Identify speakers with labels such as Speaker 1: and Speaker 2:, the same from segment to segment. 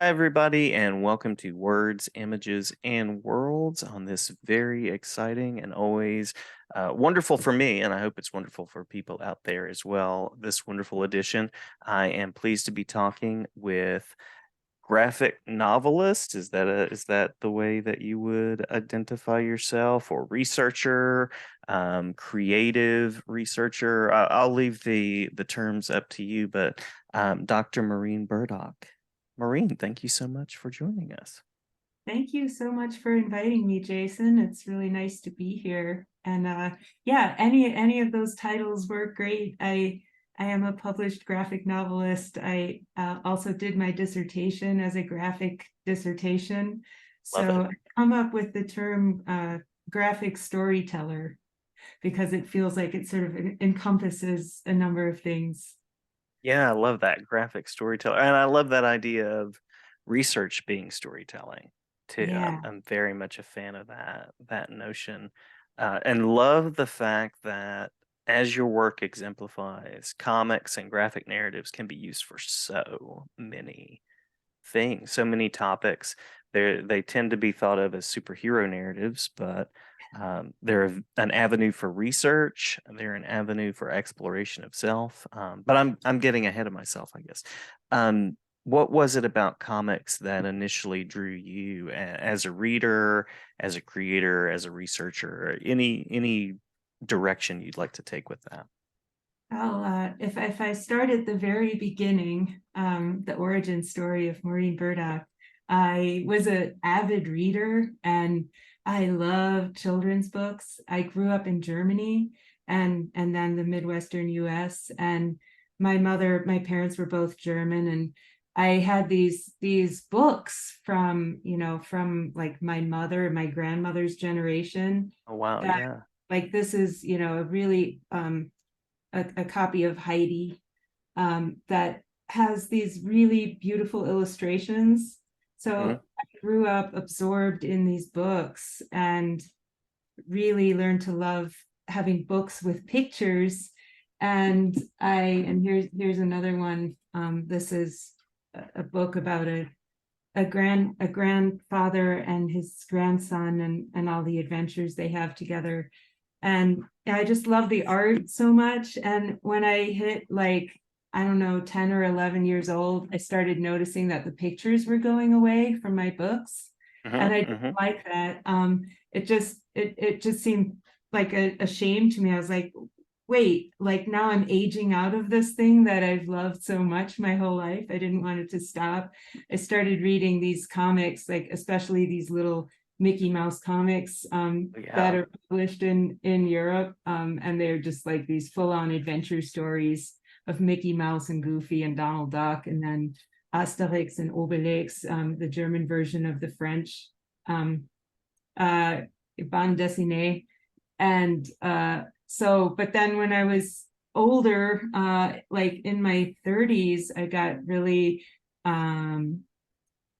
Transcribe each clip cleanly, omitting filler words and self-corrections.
Speaker 1: Hi, everybody, and welcome to Words, Images, and Worlds on this very exciting and always wonderful for me, and I hope it's wonderful for people out there as well. This wonderful edition. I am pleased to be talking with graphic novelist. Is that the way that you would identify yourself, or researcher, creative researcher? I'll leave the terms up to you, but Dr. Maureen Burdock. Maureen, thank you so much for joining us.
Speaker 2: Thank you so much for inviting me, Jason. It's really nice to be here. And yeah, any of those titles work great. I am a published graphic novelist. I also did my dissertation as a graphic dissertation.
Speaker 1: Love it.
Speaker 2: So I come up with the term graphic storyteller because it feels like it sort of encompasses a number of things.
Speaker 1: Yeah, I love that graphic storyteller, and I love that idea of research being storytelling too. I'm,
Speaker 2: Yeah.
Speaker 1: I'm very much a fan of that notion, and love the fact that as your work exemplifies, comics and graphic narratives can be used for so many things, so many topics. They tend to be thought of as superhero narratives, but they're an avenue for research. They're an avenue for exploration of self. But I'm getting ahead of myself, I guess. What was it about comics that initially drew you as a reader, as a creator, as a researcher? Any direction you'd like to take with that?
Speaker 2: If I start at the very beginning, the origin story of Maureen Burdock, I was an avid reader and I love children's books. I grew up in Germany and then the Midwestern US, and my parents were both German, and I had these books from, from like my mother and my grandmother's generation
Speaker 1: Oh wow,
Speaker 2: that,
Speaker 1: yeah.
Speaker 2: like, this is, a really a copy of Heidi that has these really beautiful illustrations.
Speaker 1: Mhm.
Speaker 2: So I grew up absorbed in these books and really learned to love having books with pictures. And here's another one. This is a book about a grandfather and his grandson, and all the adventures they have together. And I just love the art so much. And when I hit, like, I don't know, 10 or 11 years old, I started noticing that the pictures were going away from my books. And
Speaker 1: Mhm.
Speaker 2: I didn't
Speaker 1: Mhm.
Speaker 2: like that. It just seemed like a shame to me. I was like, wait, like, now I'm aging out of this thing that I've loved so much my whole life. I didn't want it to stop. I started reading these comics, like especially these little Mickey Mouse comics that
Speaker 1: Yeah.
Speaker 2: are published in Europe, and they're just like these full-on adventure stories of Mickey Mouse and Goofy and Donald Duck, and then Asterix and Obelix, the German version of the French um, uh, bande dessinée. And but then when I was older, like in my 30s, I got really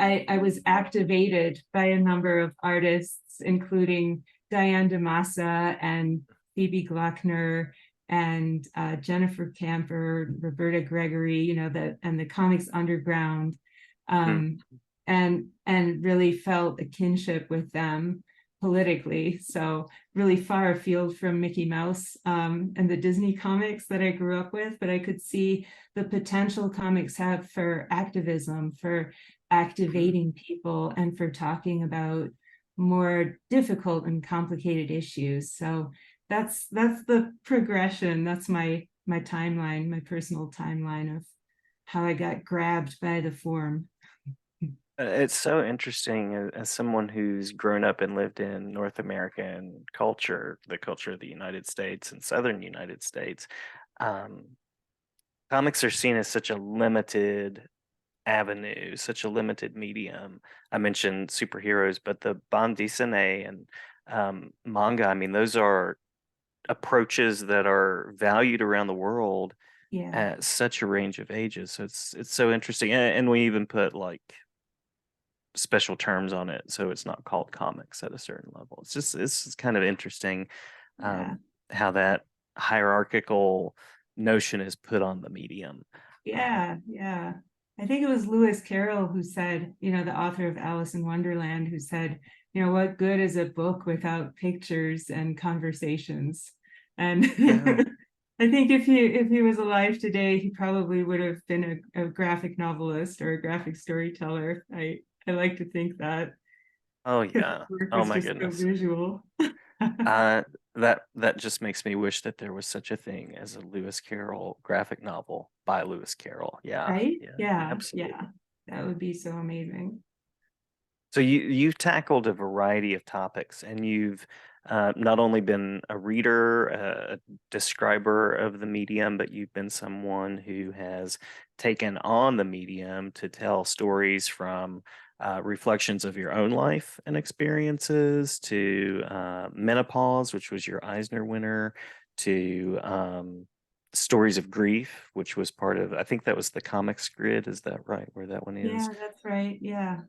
Speaker 2: I was activated by a number of artists, including Diane DeMassa and Phoebe Glockner and Jennifer Camper, Roberta Gregory, and the Comics Underground,
Speaker 1: Mhm.
Speaker 2: um, and really felt a kinship with them politically. So really far afield from Mickey Mouse and the Disney comics that I grew up with, but I could see the potential comics have for activism, for
Speaker 1: Mhm.
Speaker 2: activating people, and for talking about more difficult and complicated issues. So that's the progression. That's my timeline, my personal timeline of how I got grabbed by the form.
Speaker 1: It's so interesting as someone who's grown up and lived in North American culture, the culture of the United States and Southern United States. Um, Comics are seen as such a limited avenue, such a limited medium. I mentioned superheroes, but the bande dessinée and manga, I mean, those are approaches that are valued around the world
Speaker 2: Yeah.
Speaker 1: at such a range of ages. So it's so interesting. And we even put like special terms on it, so it's not called comics at a certain level. It's kind of interesting
Speaker 2: Yeah.
Speaker 1: how that hierarchical notion is put on the medium. Um,
Speaker 2: Yeah. think it was Lewis Carroll who said, the author of Alice in Wonderland, who said, what good is a book without pictures and conversations? And
Speaker 1: Yeah.
Speaker 2: I think if he was alive today, he probably would have been a graphic novelist or a graphic storyteller. I like to think that,
Speaker 1: Oh
Speaker 2: because his
Speaker 1: yeah.
Speaker 2: work
Speaker 1: Oh
Speaker 2: was
Speaker 1: my
Speaker 2: just so
Speaker 1: goodness.
Speaker 2: visual.
Speaker 1: Uh, that just makes me wish that there was such a thing as a Lewis Carroll graphic novel by Lewis Carroll. Yeah,
Speaker 2: Right?
Speaker 1: yeah,
Speaker 2: Yeah, yeah.
Speaker 1: absolutely.
Speaker 2: That would be so amazing.
Speaker 1: So you've tackled a variety of topics, and you've not only been a reader, a describer of the medium, but you've been someone who has taken on the medium to tell stories from reflections of your own life and experiences to menopause, which was your Eisner winner, to stories of grief, which was part of, I think that was the comics grid. Is that right? Where that one is?
Speaker 2: Yeah, that's right. Yeah.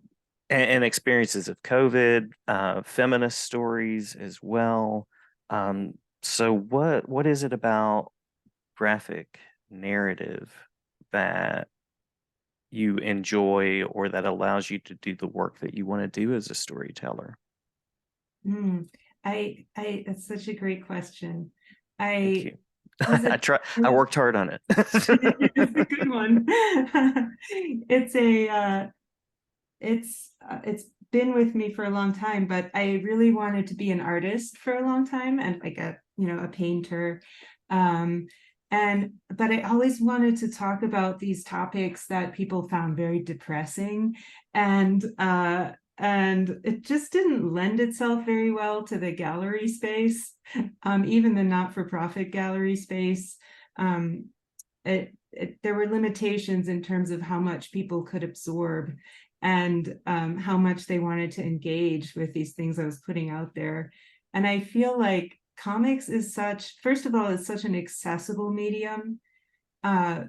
Speaker 1: And experiences of COVID, feminist stories as well. So what is it about graphic narrative that you enjoy or that allows you to do the work that you want to do as a storyteller?
Speaker 2: Mm. That's such a great question.
Speaker 1: Thank
Speaker 2: I
Speaker 1: you.
Speaker 2: was a,
Speaker 1: I worked hard on it.
Speaker 2: it's a good one. It's a, it's been with me for a long time, but I really wanted to be an artist for a long time, and like a painter. Um, but I always wanted to talk about these topics that people found very depressing, and it just didn't lend itself very well to the gallery space, even the not-for-profit gallery space. Um, there were limitations in terms of how much people could absorb, and how much they wanted to engage with these things I was putting out there. And I feel like comics is first of all, it's such an accessible medium uh,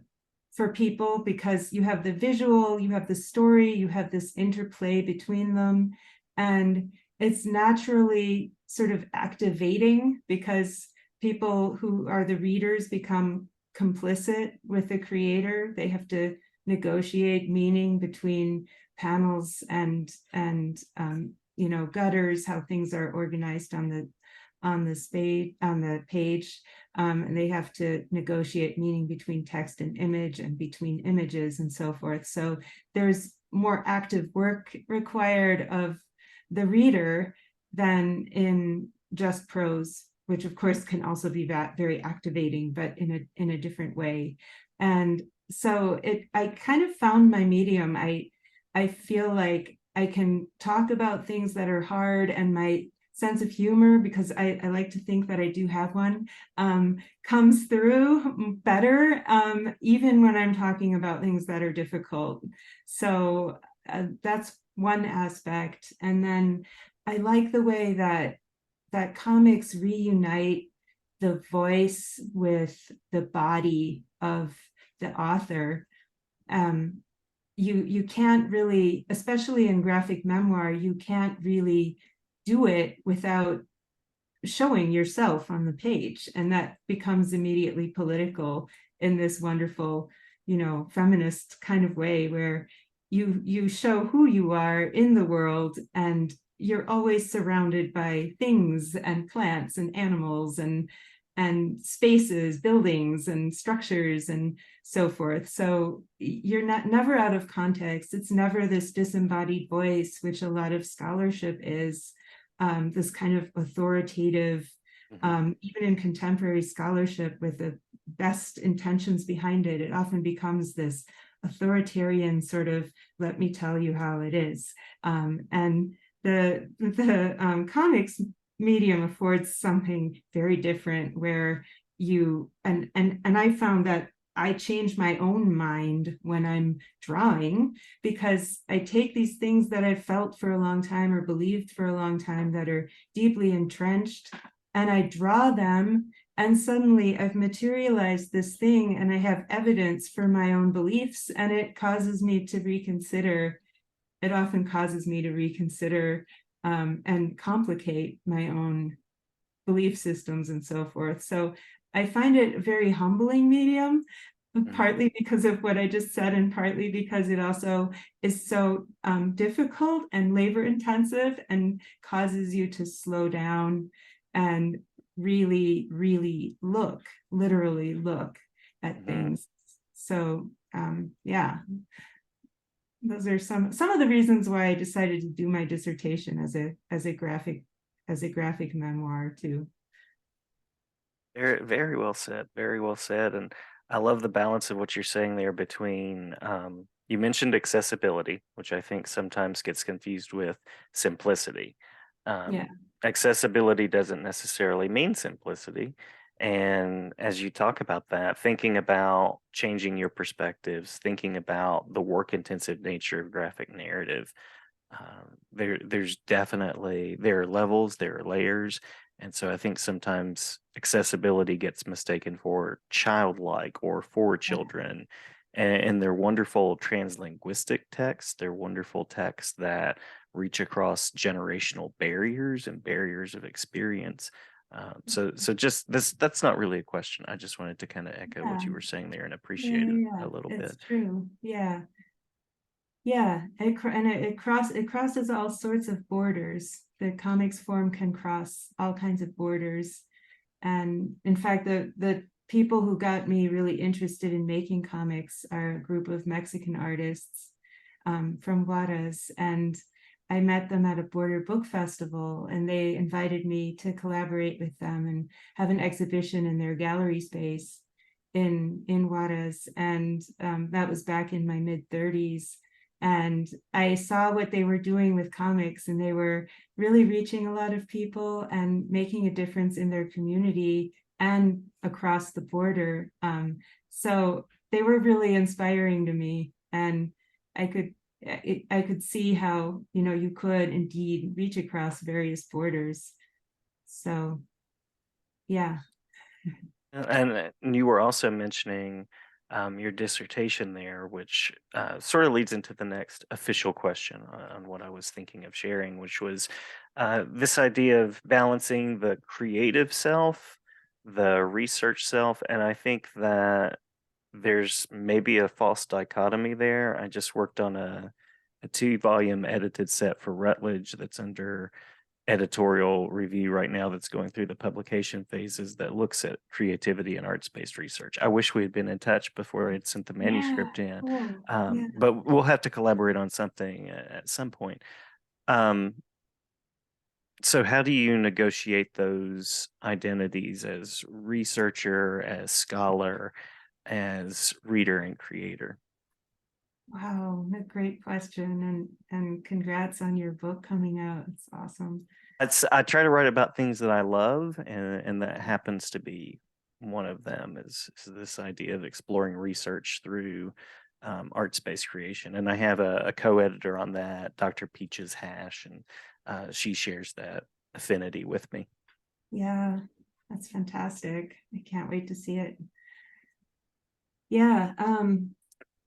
Speaker 2: for people, because you have the visual, you have the story, you have this interplay between them. And it's naturally sort of activating, because people who are the readers become complicit with the creator. They have to negotiate meaning between panels and gutters, how things are organized on the page, and they have to negotiate meaning between text and image and between images and so forth. So there's more active work required of the reader than in just prose, which of course can also be very activating, but in a different way. And so I kind of found my medium. I feel like I can talk about things that are hard, and my sense of humor, because I like to think that I do have one, comes through better, even when I'm talking about things that are difficult. So that's one aspect. And then I like the way that comics reunite the voice with the body of the author. Um, you can't really, especially in graphic memoir, you can't really do it without showing yourself on the page, and that becomes immediately political in this wonderful, feminist kind of way, where you show who you are in the world, and you're always surrounded by things and plants and animals and spaces, buildings and structures and so forth. So you're never out of context. It's never this disembodied voice, which a lot of scholarship is, this kind of authoritative,
Speaker 1: Mhm.
Speaker 2: even in contemporary scholarship with the best intentions behind it, it often becomes this authoritarian sort of, let me tell you how it is. And the comics medium affords something very different, where and I found that I change my own mind when I'm drawing, because I take these things that I've felt for a long time or believed for a long time that are deeply entrenched, and I draw them, and suddenly I've materialized this thing, and I have evidence for my own beliefs, and it causes me to reconsider. It often causes me to reconsider, and complicate my own belief systems and so forth. So I find it a very humbling medium.
Speaker 1: Mhm.
Speaker 2: partly because of what I just said, and partly because it also is so difficult and labor intensive and causes you to slow down and really, really look, literally look at
Speaker 1: Mhm.
Speaker 2: things. So yeah, those are some of the reasons why I decided to do my dissertation as a graphic memoir too.
Speaker 1: Very, very well said. Very well said. And I love the balance of what you're saying there between, you mentioned accessibility, which I think sometimes gets confused with simplicity.
Speaker 2: Yeah.
Speaker 1: Accessibility doesn't necessarily mean simplicity. And as you talk about that, thinking about changing your perspectives, thinking about the work intensive nature of graphic narrative, there's definitely there are levels, there are layers, and so I think sometimes accessibility gets mistaken for childlike or for children. And they're wonderful translinguistic texts. They're wonderful texts that reach across generational barriers and barriers of experience. So just this, that's not really a question. I just wanted to kind of echo what
Speaker 2: Yeah.
Speaker 1: you were saying there and
Speaker 2: Yeah,
Speaker 1: appreciate it
Speaker 2: yeah, yeah.
Speaker 1: a little
Speaker 2: It's
Speaker 1: bit.
Speaker 2: true. Yeah. Yeah. It crosses all sorts of borders. The comics form can cross all kinds of borders. And in fact, the people who got me really interested in making comics are a group of Mexican artists from Juarez. And I met them at a border book festival, and they invited me to collaborate with them and have an exhibition in their gallery space in Juarez. And that was back in my mid-30s. And I saw what they were doing with comics, and they were really reaching a lot of people and making a difference in their community and across the border. So they were really inspiring to me, and I could I could see how, you know, you could indeed reach across various borders. So yeah.
Speaker 1: And you were also mentioning your dissertation there, which sort of leads into the next official question on what I was thinking of sharing, which was this idea of balancing the creative self, the research self. And I think that there's maybe a false dichotomy there. I just worked on a 2 volume edited set for Rutledge that's under editorial review right now that's going through the publication phases that looks at creativity and arts-based research. I wish we had been in touch before I had sent the
Speaker 2: Yeah,
Speaker 1: manuscript in,
Speaker 2: cool. Yeah.
Speaker 1: but we'll have to collaborate on something at some point. Um, so how do you negotiate those identities as researcher, as scholar, as reader and creator?
Speaker 2: Wow, a great question, and congrats on your book coming out. It's awesome.
Speaker 1: I try to write about things that I love, and that happens to be one of them is this idea of exploring research through arts-based creation. And I have a co-editor on that, Dr. Peaches Hash, and she shares that affinity with me.
Speaker 2: Yeah, that's fantastic. I can't wait to see it. Yeah.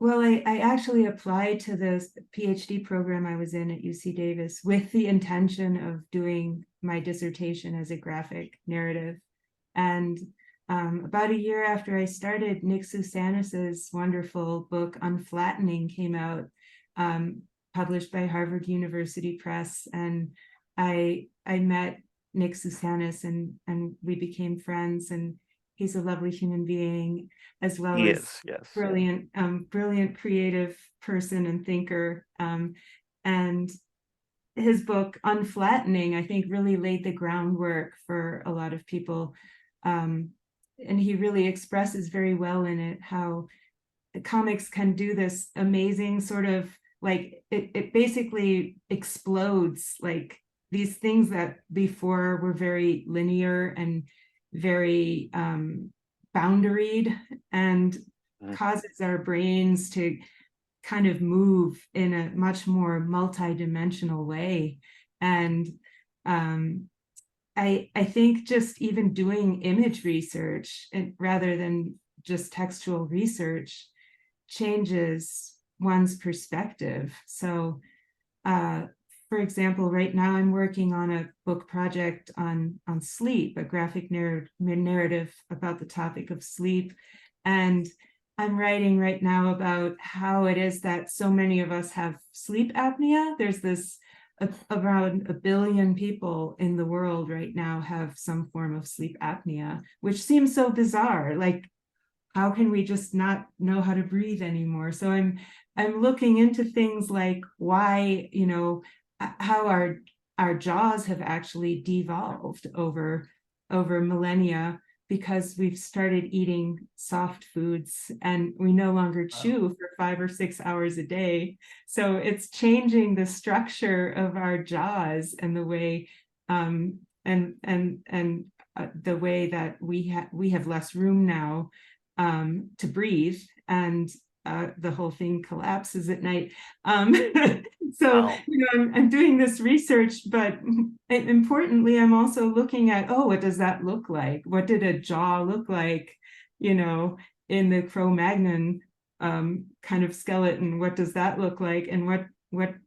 Speaker 2: Well, I actually applied to this PhD program I was in at UC Davis with the intention of doing my dissertation as a graphic narrative. And about a year after I started, Nick Sousanis's wonderful book Unflattening came out, published by Harvard University Press. And I met Nick Sousanis, and we became friends, and he's a lovely human being, as well
Speaker 1: He
Speaker 2: as
Speaker 1: is, yes.
Speaker 2: brilliant creative person and thinker. And his book Unflattening, I think, really laid the groundwork for a lot of people. And he really expresses very well in it how the comics can do this amazing sort of, like, it basically explodes, like these things that before were very linear and very boundaried, and
Speaker 1: Mhm.
Speaker 2: causes our brains to kind of move in a much more multidimensional way. And um, I think just even doing image research, rather than just textual research, changes one's perspective. So for example, right now I'm working on a book project on sleep, a graphic narrative about the topic of sleep. And I'm writing right now about how it is that so many of us have sleep apnea. There's this around 1 billion people in the world right now have some form of sleep apnea, which seems so bizarre. Like, how can we just not know how to breathe anymore? So I'm looking into things like why, how our jaws have actually devolved over millennia, because we've started eating soft foods and we no longer
Speaker 1: Wow.
Speaker 2: chew for 5 or 6 hours a day. So it's changing the structure of our jaws and the way the way that we have less room now to breathe, and the whole thing collapses at night. Um, so,
Speaker 1: Wow.
Speaker 2: I'm doing this research, but importantly, I'm also looking at, oh, what does that look like? What did a jaw look like, in the Cro-Magnon kind of skeleton? What does that look like? And what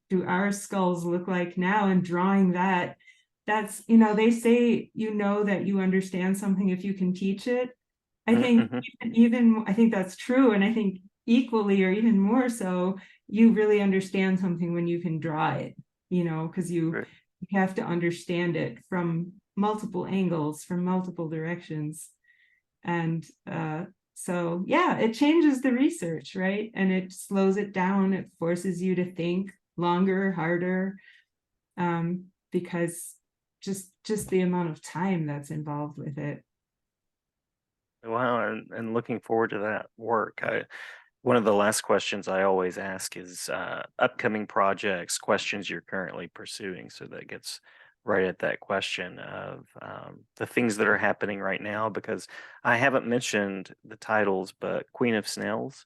Speaker 2: do our skulls look like now? And drawing that, that's, they say, that you understand something if you can teach it. I think
Speaker 1: Mm-hmm.
Speaker 2: even I think that's true, and I think equally or even more so, you really understand something when you can draw it, because you have to understand it from multiple angles, from multiple directions. And so, yeah, it changes the research, right? And it slows it down. It forces you to think longer, harder, because just the amount of time that's involved with it.
Speaker 1: Wow, and looking forward to that work. One of the last questions I always ask is upcoming projects, questions you're currently pursuing. So that gets right at that question of the things that are happening right now, because I haven't mentioned the titles, but Queen of Snails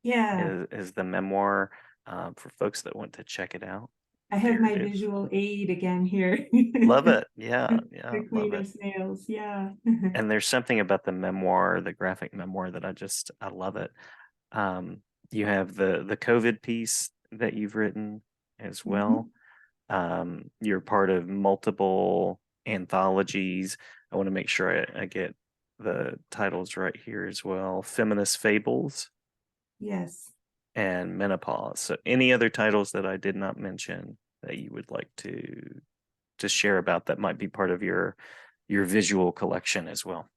Speaker 2: Yeah,
Speaker 1: is the memoir for folks that want to check it out.
Speaker 2: I have
Speaker 1: There
Speaker 2: my
Speaker 1: it is.
Speaker 2: visual aid again here.
Speaker 1: Love it. Yeah, yeah,
Speaker 2: The
Speaker 1: love
Speaker 2: Queen
Speaker 1: it.
Speaker 2: of Snails, yeah.
Speaker 1: And there's something about the memoir, the graphic memoir, that I love it. Um, you have the COVID piece that you've written as well.
Speaker 2: Mhm.
Speaker 1: You're part of multiple anthologies. I want to make sure I get the titles right here as well. Feminist Fables
Speaker 2: Yes.
Speaker 1: and Menopause. So any other titles that I did not mention that you would like to share about that might be part of your visual collection as well?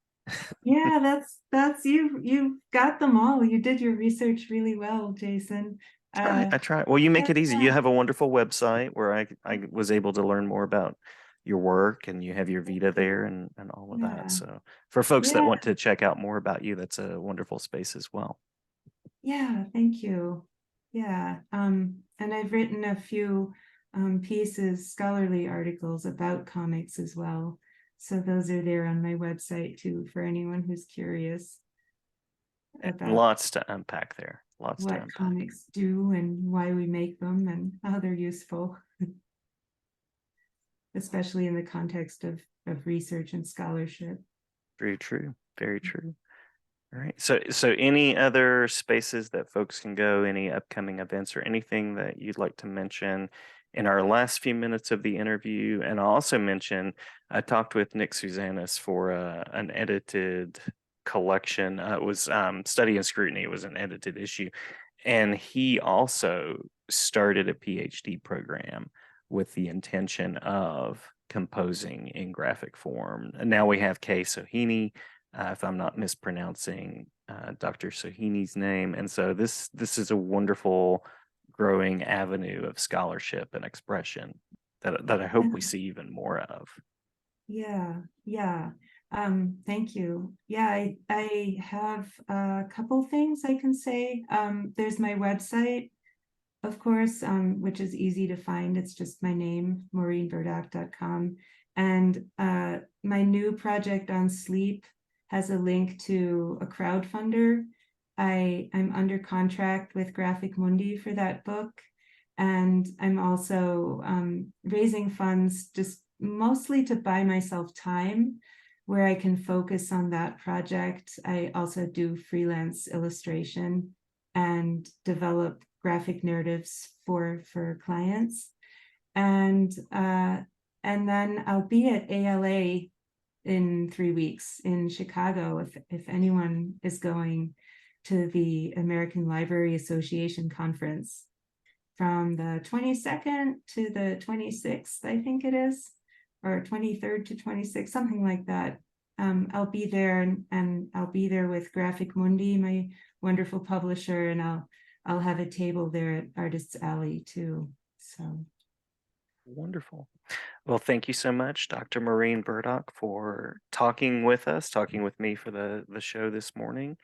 Speaker 2: Yeah, that's you got them all. You did your research really well, Jason.
Speaker 1: Try,
Speaker 2: Uh
Speaker 1: I try. Well, you make
Speaker 2: yeah,
Speaker 1: it easy. You have a wonderful website where I was able to learn more about your work, and you have your Vita there and all of that.
Speaker 2: yeah.
Speaker 1: So for folks that
Speaker 2: Yeah,
Speaker 1: want to check out more about you, that's a wonderful space as well.
Speaker 2: yeah, thank you. Yeah. And I've written a few pieces, scholarly articles about comics as well. So those are there on my website too, for anyone who's curious about
Speaker 1: Lots to unpack there. Lots to
Speaker 2: what
Speaker 1: unpack.
Speaker 2: comics do and why we make them and how they're useful, especially in the context of research and scholarship.
Speaker 1: Very true. Very true. All right. So any other spaces that folks can go, any upcoming events or anything that you'd like to mention in our last few minutes of the interview? And I'll also mention I talked with Nick Susanis for an edited collection. It was Study and Scrutiny. It was an edited issue. And he also started a PhD program with the intention of composing in graphic form. And now we have Kay Sohini, if I'm not mispronouncing Dr. Sohini's name. And so this is a wonderful growing avenue of scholarship and expression that I hope we see even more of.
Speaker 2: Yeah, yeah. Thank you. Yeah, I have a couple things I can say. There's my website, of course, which is easy to find. It's just my name, maureenburdock.com. And my new project on sleep has a link to a crowdfunder. I'm under contract with Graphic Mundi for that book. And I'm also raising funds just mostly to buy myself time where I can focus on that project. I also do freelance illustration and develop graphic narratives for clients. And then I'll be at ALA in 3 weeks in Chicago if anyone is going. to the American Library Association conference from the 22nd to the 26th, I think it is, or 23rd to 26th, something like that. I'll be there, and I'll be there with Graphic Mundi, my wonderful publisher, and I'll have a table there at Artists Alley too. So
Speaker 1: Wonderful. Well, thank you so much, Dr. Maureen Burdock, for talking with us, talking with me for the show this morning.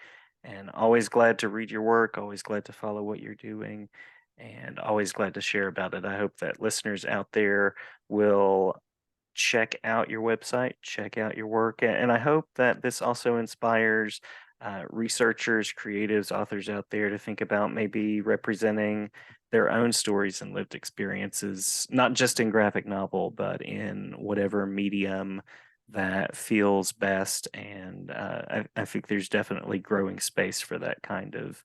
Speaker 1: And always glad to read your work, always glad to follow what you're doing, and always glad to share about it. I hope that listeners out there will check out your website, check out your work, and I hope that this also inspires researchers, creatives, authors out there to think about maybe representing their own stories and lived experiences, not just in graphic novel, but in whatever medium that feels best. And I think there's definitely growing space for that kind of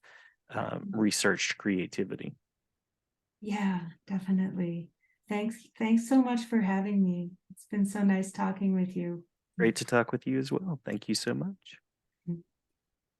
Speaker 1: researched creativity.
Speaker 2: yeah, definitely. Thanks so much for having me. It's been so nice talking with you.
Speaker 1: Great to talk with you as well. Thank you so much.